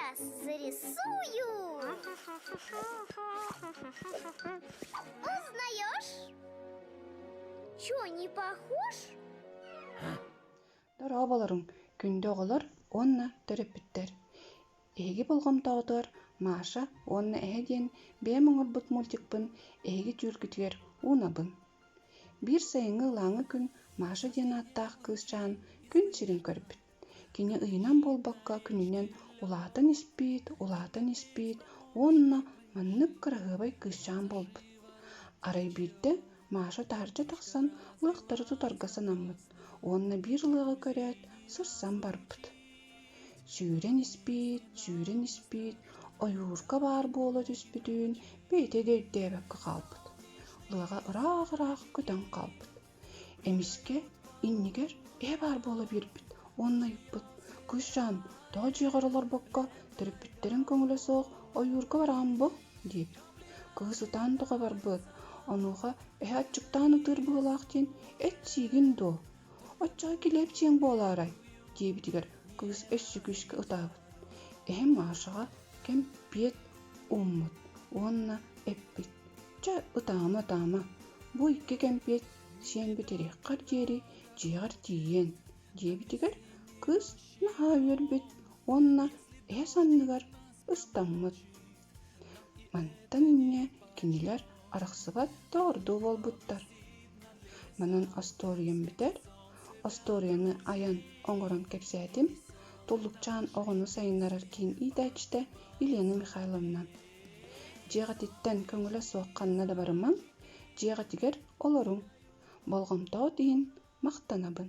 сейчас зарисую. Узнаешь? Чё, не похож? Дорабаларың күндө оголор онна төрөппүттер. Эги болгомтоотор Маша онна эһеден бэм оҥорбут мультикпын эги түүлгүтүгер уунабын. Бир сайыҥҥы ылааҥҥы күн Маша диэн аттаах кыысчаан күн сирин көрбүт. Кини ыйынан болбакка күнүнен улаатан испиит, онна маннык кыраһыабай кыысчаан болбут. Арай биирдэ Маша таардьа тахсан лыахтары тутарга санаммыт, онна биир ылыаҕы көрөөт сырсан барбыт. Сүүрэн испиит, ойуурка баар буола түспүтүүн бэйэтэ дөйдөөбөккө хаалбыт. Лыаҕа ыраах көтөн хаалбыт. Эмиске иннигэр баар буола биирбит, онна ыйыппыт. Кыысчаан тоо дьиэҕэр олорбокко төрүппүттерин көҥүлө суох ойуурка бараамбо диэбит. Кыыс ытаан туга барбыт. Онуоха эһэ аччыктаан ытыыр быһылаах диэн эт сиигин дуо. Оччоҕо килээп сиэң буолаарай диэбитигэр кыыс өссүкүүскэ ытаабыт. Эһэ Машаҕа кэмпиэт ууммут, уонна эппит. Ча ытаама, бу икки кэмпиэт сиэн битериэххэр диэри дьиэҕэр тиийэн диэбитигэр кыыс наһаа үөрбүт, уонна эһэ санныгар ыстаммыт. Мантан инньэ кинилэр арахсыбат тоҕордуу буолбуттар. Манан осториям бүтэр. Осторияны аян оҥорон кэпсээтим туллукчаан оҕону сайыннарар киин иитэчтэ Елена Михайловна. Дьиэҕэтиттэн көҥүлэ суох ханна да барымаҥ, дьиэҕэтигэр олоруҥ, болгомтоо тиһин махтанабын.